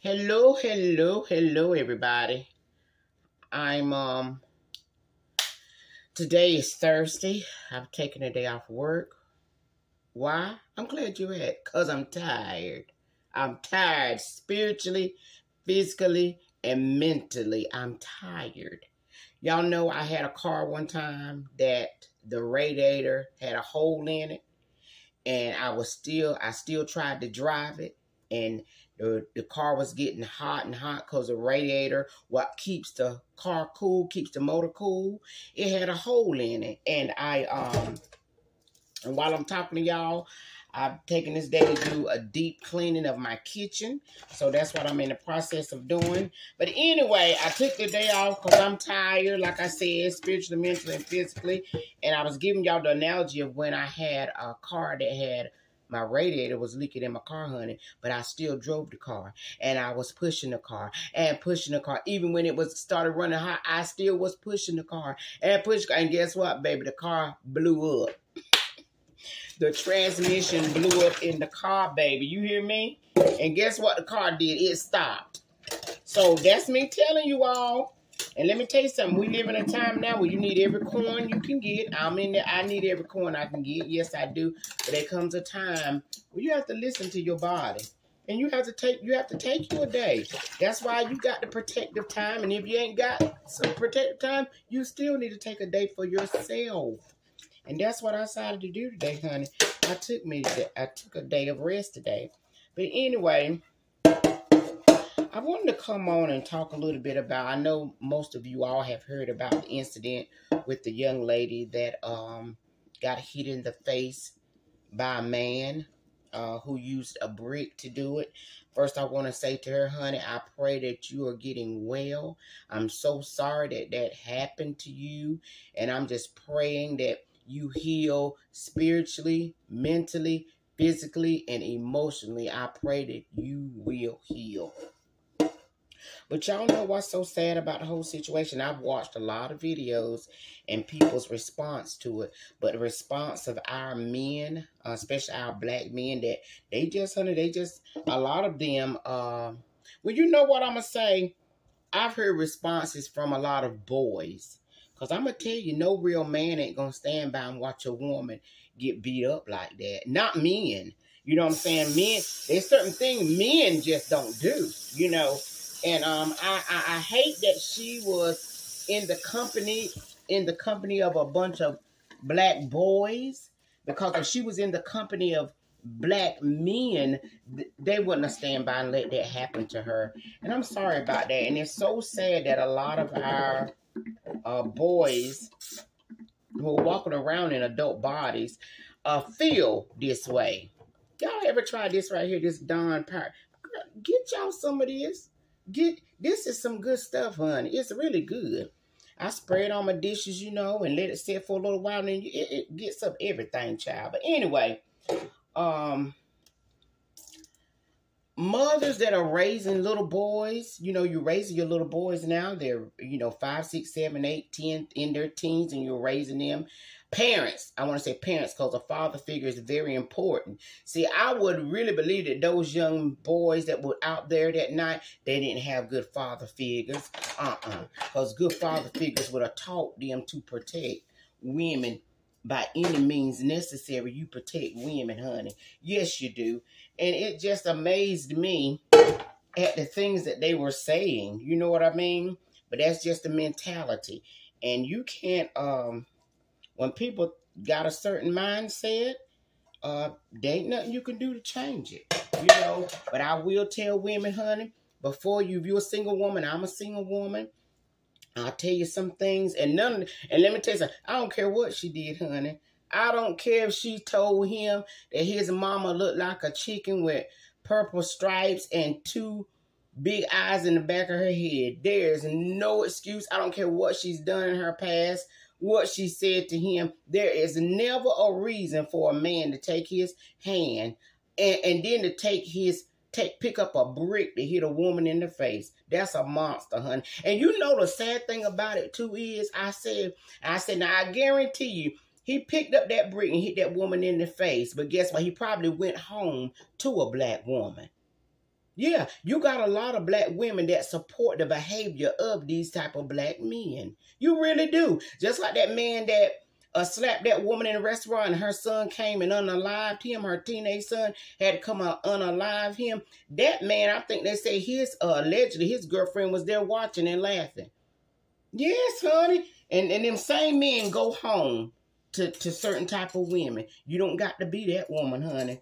Hello, hello, hello, everybody. I'm Today is Thursday. I've taken a day off work. Why? I'm glad you're at, cause I'm tired. I'm tired spiritually, physically, and mentally. I'm tired. Y'all know I had a car one time that the radiator had a hole in it, and I still tried to drive it, and the car was getting hot and hot because the radiator, what keeps the car cool, keeps the motor cool, it had a hole in it. And while I'm talking to y'all, I've taken this day to do a deep cleaning of my kitchen. So that's what I'm in the process of doing. But anyway, I took the day off because I'm tired, like I said, spiritually, mentally, and physically. And I was giving y'all the analogy of when I had a car that had my radiator was leaking in my car, honey, but I still drove the car, and I was pushing the car and pushing the car. Even when it was started running hot, I still was pushing the car and pushing. And guess what, baby? The car blew up. The transmission blew up in the car, baby. You hear me? And guess what the car did? It stopped. So that's me telling you all. And let me tell you something. We live in a time now where you need every coin you can get. I'm in there. I need every coin I can get. Yes, I do. But there comes a time where you have to listen to your body. And you have to take you a day. That's why you got the protective time. And if you ain't got some protective time, you still need to take a day for yourself. And that's what I decided to do today, honey. I took a day of rest today. But anyway, I wanted to come on and talk a little bit about, I know most of you all have heard about the incident with the young lady that got hit in the face by a man who used a brick to do it. First, I want to say to her, honey, I pray that you are getting well. I'm so sorry that that happened to you. And I'm just praying that you heal spiritually, mentally, physically, and emotionally. I pray that you will heal. But y'all know what's so sad about the whole situation? I've watched a lot of videos and people's response to it. But the response of our men, especially our black men, that a lot of them, well, you know what I'm going to say? I've heard responses from a lot of boys. Because I'm going to tell you, no real man ain't going to stand by and watch a woman get beat up like that. Not men. You know what I'm saying? Men, there's certain things men just don't do, you know. And I hate that she was in the company of a bunch of black boys. Because if she was in the company of black men, they wouldn't have stand by and let that happen to her. And I'm sorry about that. And it's so sad that a lot of our boys who are walking around in adult bodies feel this way. Y'all ever try this right here, this Dawn Power? Get y'all some of this. This is some good stuff, honey. It's really good. I spray it on my dishes, you know, and let it sit for a little while, and then it gets up everything, child. But anyway, mothers that are raising little boys, you know, you're raising your little boys now. They're, you know, 5, 6, 7, 8, 10 in their teens, and you're raising them. Parents, I want to say parents, because a father figure is very important. See, I would really believe that those young boys that were out there that night, they didn't have good father figures. Because good father figures would have taught them to protect women by any means necessary. You protect women, honey. Yes, you do. And it just amazed me at the things that they were saying. You know what I mean? But that's just the mentality. And you can't, when people got a certain mindset, there ain't nothing you can do to change it. You know? But I will tell women, honey, before you, if you're a single woman, I'm a single woman, I'll tell you some things, and let me tell you something. I don't care what she did, honey. I don't care if she told him that his mama looked like a chicken with purple stripes and 2 big eyes in the back of her head. There's no excuse. I don't care what she's done in her past, what she said to him. There is never a reason for a man to take his hand and then to pick up a brick to hit a woman in the face. That's a monster, honey. And you know the sad thing about it too is, I said, now I guarantee you, he picked up that brick and hit that woman in the face. But guess what? He probably went home to a black woman. Yeah, you got a lot of black women that support the behavior of these type of black men. You really do. Just like that man that slapped that woman in a restaurant and her son came and unalived him. Her teenage son had to come out unalive him. That man, I think they say allegedly his girlfriend was there watching and laughing. Yes, honey. And them same men go home to certain type of women. You don't got to be that woman, honey.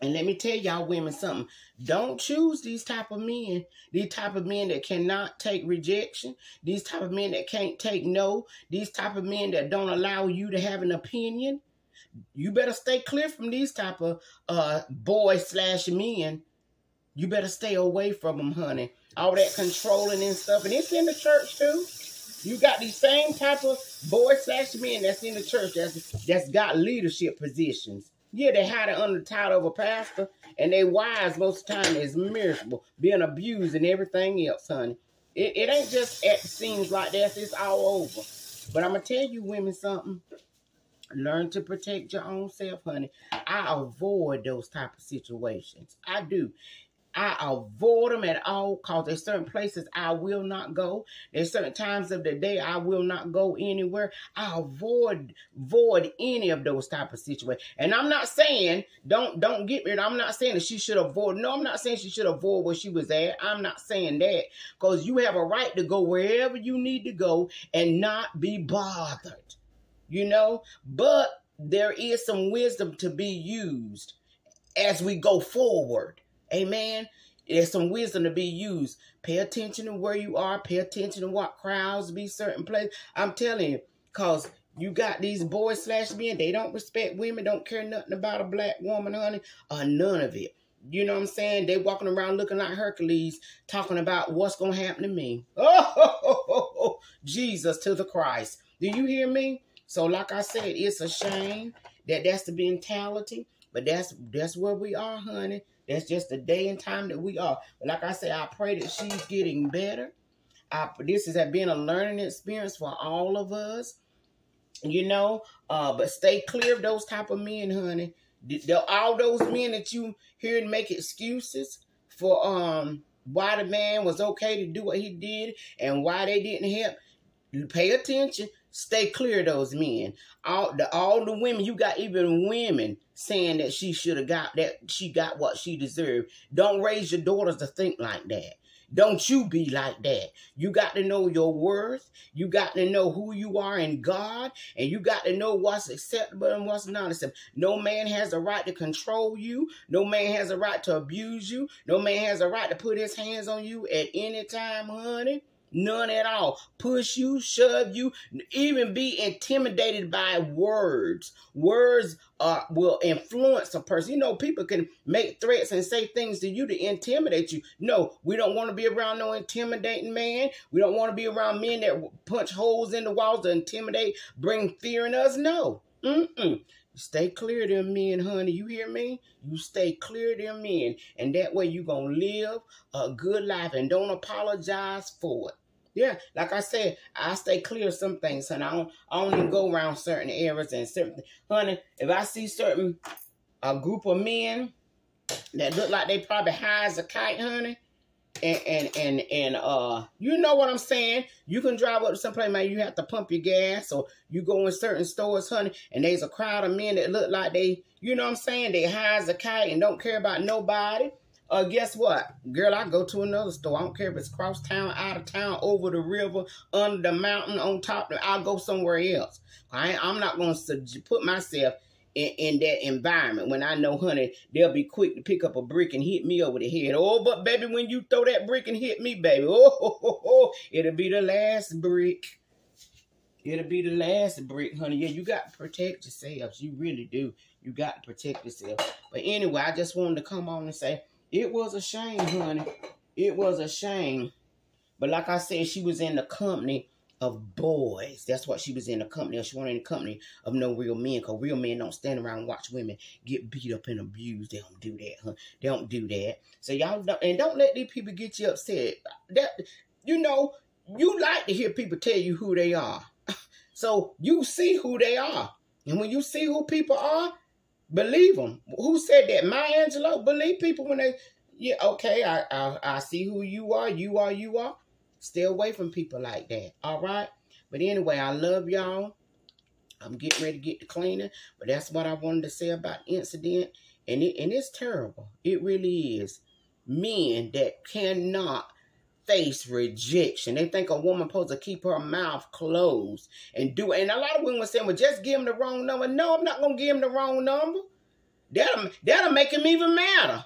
And let me tell y'all women something. Don't choose these type of men. These type of men that cannot take rejection. These type of men that can't take no. These type of men that don't allow you to have an opinion. You better stay clear from these type of boys/men. You better stay away from them, honey. All that controlling and stuff. And it's in the church too. You got these same type of boys/men that's in the church that's got leadership positions. Yeah, they hide it under the title of a pastor, and they wives most of the time is miserable, being abused and everything else, honey. It ain't just at the scenes like that. It's all over. But I'm going to tell you women something. Learn to protect your own self, honey. I avoid those type of situations. I do. I avoid them at all costs. There's certain places I will not go. There's certain times of the day I will not go anywhere. I avoid any of those type of situations. And I'm not saying, don't get me, I'm not saying that she should avoid. No, I'm not saying she should avoid where she was at. I'm not saying that. Because you have a right to go wherever you need to go and not be bothered. You know? But there is some wisdom to be used as we go forward. Amen. There's some wisdom to be used. Pay attention to where you are. Pay attention to what crowds be certain places. I'm telling you, because you got these boys/men. They don't respect women. Don't care nothing about a black woman, honey. Or none of it. You know what I'm saying? They walking around looking like Hercules, talking about what's going to happen to me. Oh, Jesus to the Christ. Do you hear me? So like I said, it's a shame that that's the mentality. But that's where we are, honey. That's just the day and time that we are. But like I said, I pray that she's getting better. This has been a learning experience for all of us. You know, but stay clear of those type of men, honey. All those men that you hear make excuses for why the man was okay to do what he did and why they didn't help. You pay attention. Stay clear of those men. All the women, you got even women saying that she should have got that, she got what she deserved. Don't raise your daughters to think like that. Don't you be like that. You got to know your worth. You got to know who you are in God. And you got to know what's acceptable and what's not acceptable. No man has a right to control you. No man has a right to abuse you. No man has a right to put his hands on you at any time, honey. None at all. Push you, shove you, even be intimidated by words. Words will influence a person. You know, people can make threats and say things to you to intimidate you. No, we don't want to be around no intimidating man. We don't want to be around men that punch holes in the walls to intimidate, bring fear in us. No. Stay clear of them men, honey. You hear me? You stay clear of them men. And that way you're going to live a good life and don't apologize for it. Yeah, like I said, I stay clear of some things, honey. I don't even go around certain areas and certain, honey, if I see a group of men that look like they probably high as a kite, honey, and you know what I'm saying? You can drive up to someplace, man, you have to pump your gas, or you go in certain stores, honey, and there's a crowd of men that look like they, you know what I'm saying, they high as a kite and don't care about nobody. Guess what? Girl, I go to another store. I don't care if it's cross town, out of town, over the river, under the mountain, on top. I'll go somewhere else. I'm not going to put myself in that environment when I know, honey, they'll be quick to pick up a brick and hit me over the head. Oh, but baby, when you throw that brick and hit me, baby, it'll be the last brick. It'll be the last brick, honey. Yeah, you got to protect yourselves. You really do. You got to protect yourself. But anyway, I just wanted to come on and say, it was a shame, honey. It was a shame. But like I said, she was in the company of boys. That's what she was in the company of. She wasn't in the company of no real men. Because real men don't stand around and watch women get beat up and abused. They don't do that, huh? They don't do that. So y'all don't let these people get you upset. You know, you like to hear people tell you who they are. So you see who they are. And when you see who people are, believe them. Who said that? Maya Angelou. Believe people when they, Yeah, okay, I see who you are. You are. Stay away from people like that. All right. But anyway, I love y'all. I'm getting ready to get to cleaning. But that's what I wanted to say about the incident. And it's terrible. It really is. Men that cannot face rejection. They think a woman supposed to keep her mouth closed and do it. And a lot of women saying, well, just give him the wrong number. No, I'm not going to give him the wrong number. That'll make him even madder.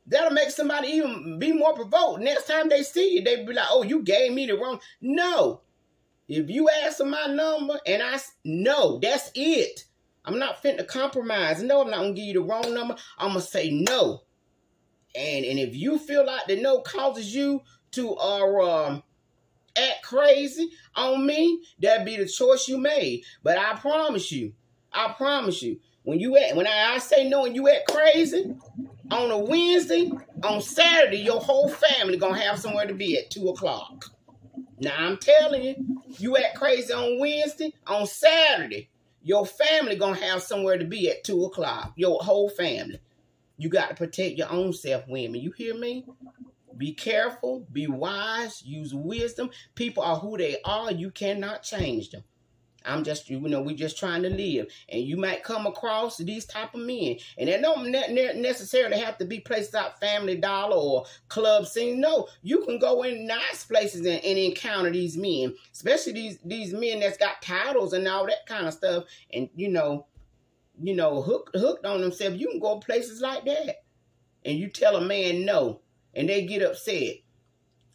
That'll make somebody even be more provoked. Next time they see you, they be like, oh, you gave me the wrong. No. If you ask for my number and no, that's it. I'm not finna compromise. No, I'm not going to give you the wrong number. I'm going to say no. And if you feel like the no causes you to act crazy on me, that'd be the choice you made. But I promise you, when I say no and you act crazy, on a Wednesday, on Saturday, your whole family gonna have somewhere to be at 2 o'clock. Now, I'm telling you, you act crazy on Wednesday, on Saturday, your family gonna have somewhere to be at 2 o'clock. Your whole family. You got to protect your own self, women. You hear me? Be careful. Be wise. Use wisdom. People are who they are. You cannot change them. I'm just, we just trying to live. And you might come across these type of men. And they don't necessarily have to be places like Family Dollar or club scene. No, you can go in nice places and encounter these men. Especially these men that's got titles and all that kind of stuff. And, hooked on themselves. You can go places like that. And you tell a man no. And they get upset.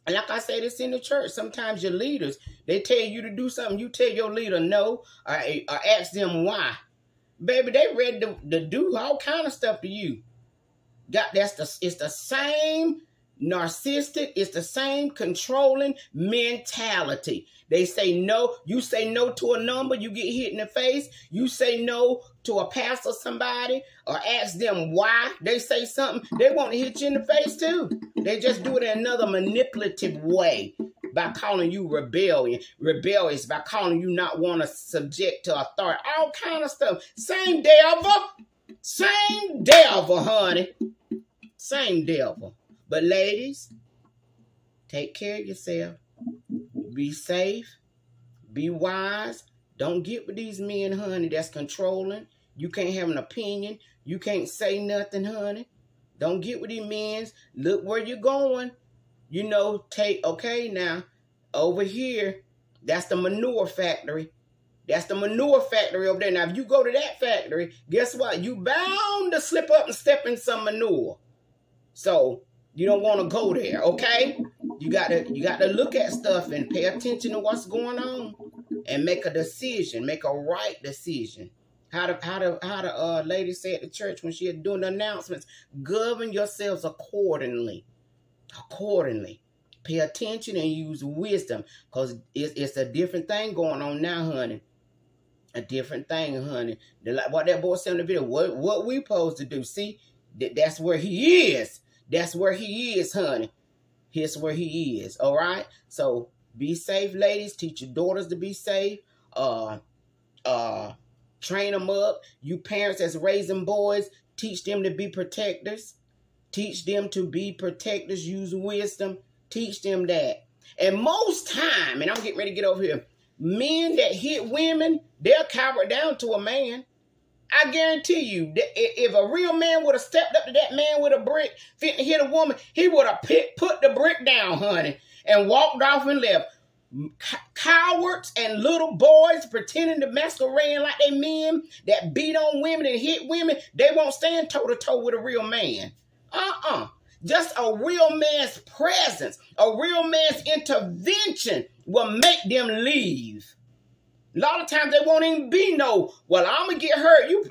And like I said, it's in the church. Sometimes your leaders, they tell you to do something. You tell your leader no, or ask them why. Baby, they ready to do all kind of stuff to you. It's the same narcissistic, it's the same controlling mentality. They say no. You say no to a number, you get hit in the face. You say no to a pastor, somebody, or ask them why they say something, they want to hit you in the face too. They just do it in another manipulative way by calling you rebellious, by calling you not want to subject to authority, all kind of stuff. Same devil, honey. Same devil. But ladies, take care of yourself. Be safe. Be wise. Don't get with these men, honey, that's controlling. You can't have an opinion. You can't say nothing, honey. Don't get with these men. Look where you're going. Okay, now, over here, that's the manure factory. That's the manure factory over there. Now, if you go to that factory, guess what? You bound to slip up and step in some manure. So, you don't want to go there, okay? You got to look at stuff and pay attention to what's going on and make a decision, make a right decision. How the lady said at the church when she had doing the announcements, govern yourselves accordingly. Pay attention and use wisdom, because it's a different thing going on now, honey. A different thing, honey. Like what that boy said in the video, what we supposed to do? See, that's where he is. That's where he is, honey. Here's where he is, all right? So be safe, ladies. Teach your daughters to be safe. Train them up. You parents that's raising boys, teach them to be protectors. Teach them to be protectors. Use wisdom. Teach them that. And most time, and I'm getting ready to get over here, men that hit women, they'll cower down to a man. I guarantee you, if a real man would have stepped up to that man with a brick, fit to hit a woman, he would have put the brick down, honey, and walked off and left. Cowards and little boys pretending to masquerade like they men that beat on women and hit women, they won't stand toe-to-toe with a real man. Just a real man's presence, a real man's intervention will make them leave. A lot of times they won't even be no, well, I'm going to get hurt. You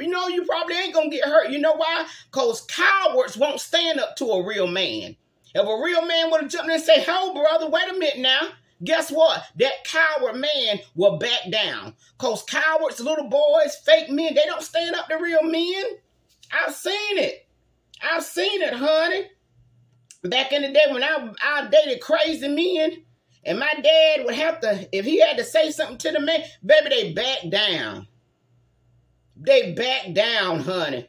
probably ain't going to get hurt. You know why? Because cowards won't stand up to a real man. If a real man would have jumped in and say, "Hey, brother, wait a minute now." Guess what? That coward man will back down. Because cowards, little boys, fake men, they don't stand up to real men. I've seen it. I've seen it, honey. Back in the day when I dated crazy men, and my dad would have to, if he had to say something to the man, baby, they back down. They back down, honey.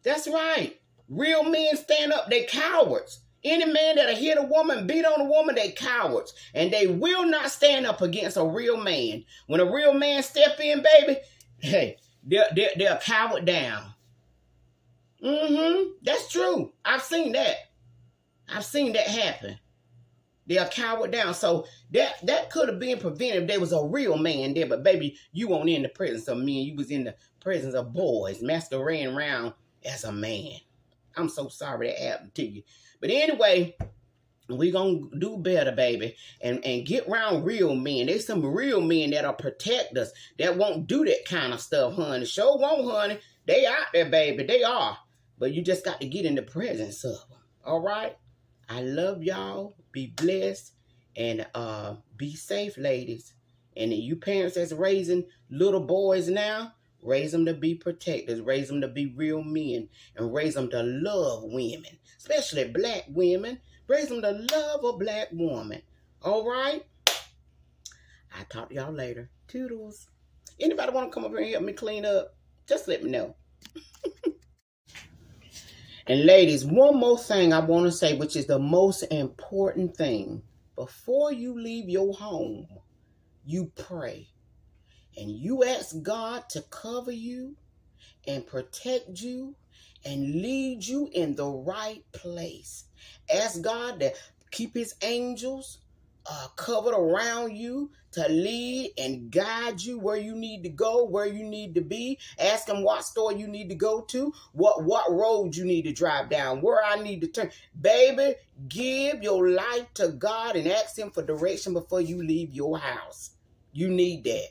That's right. Real men stand up. They cowards. Any man that'll hit a woman, beat on a woman, they cowards. And they will not stand up against a real man. When a real man step in, baby, hey, they'll cower down. That's true. I've seen that. I've seen that happen. They'll cower down. So that could have been prevented if there was a real man there. But baby, you weren't in the presence of men. You was in the presence of boys masquerading around as a man. I'm so sorry that happened to you. But anyway, we're going to do better, baby, and get around real men. There's some real men that'll protect us, that won't do that kind of stuff, honey. Sure won't, honey. They out there, baby. They are. But you just got to get in the presence of them. All right? I love y'all. Be blessed. And be safe, ladies. And you parents that's raising little boys now, raise them to be protectors. Raise them to be real men. And raise them to love women. Especially black women. Raise them to love a black woman. All right? I'll talk to y'all later. Toodles. Anybody want to come over here and help me clean up? Just let me know. And ladies, one more thing I want to say, which is the most important thing. Before you leave your home, you pray. And you ask God to cover you and protect you and lead you in the right place. Ask God to keep his angels covered around you to lead and guide you where you need to go, where you need to be. Ask him what store you need to go to, what road you need to drive down, where I need to turn. Baby, give your life to God and ask him for direction before you leave your house. You need that.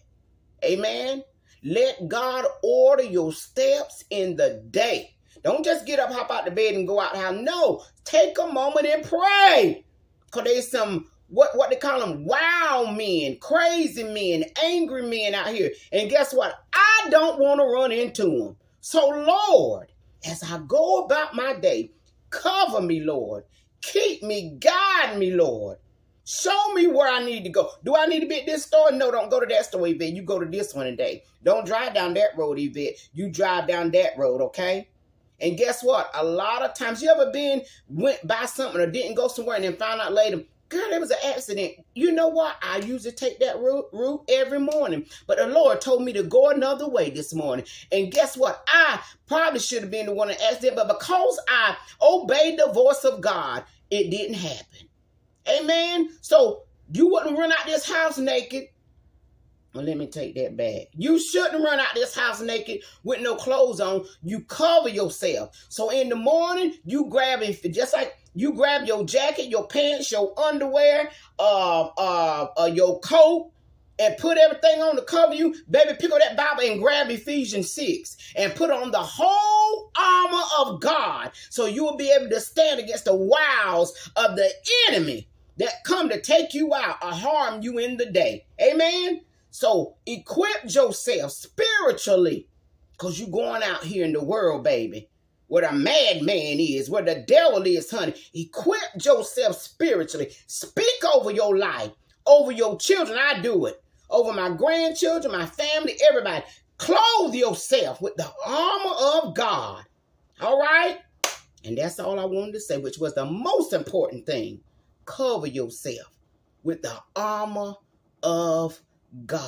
Amen? Let God order your steps in the day. Don't just get up, hop out the bed, and go out the house. No, take a moment and pray. Because there's some, what they call them, wild men, crazy men, angry men out here. And guess what? I don't want to run into them. So, Lord, as I go about my day, cover me, Lord. Keep me, guide me, Lord. Show me where I need to go. Do I need to be at this store? No, don't go to that store, Yvette. You go to this one today. Don't drive down that road, Yvette. You drive down that road, okay? And guess what? A lot of times, you ever went by something or didn't go somewhere and then found out later, girl, there was an accident. You know what? I usually take that route every morning. But the Lord told me to go another way this morning. And guess what? I probably should have been the one that accident, but because I obeyed the voice of God, it didn't happen. Amen. So you wouldn't run out this house naked. Well, let me take that back. You shouldn't run out this house naked with no clothes on. You cover yourself. So in the morning, you grab it, just like you grab your jacket, your pants, your underwear, your coat, and put everything on to cover you. Baby, pick up that Bible and grab Ephesians 6 and put on the whole armor of God so you will be able to stand against the wiles of the enemy that come to take you out or harm you in the day. Amen? So equip yourself spiritually because you're going out here in the world, baby, where the madman is, where the devil is, honey. Equip yourself spiritually. Speak over your life, over your children. I do it. Over my grandchildren, my family, everybody. Clothe yourself with the armor of God. All right? And that's all I wanted to say, which was the most important thing. Cover yourself with the armor of God.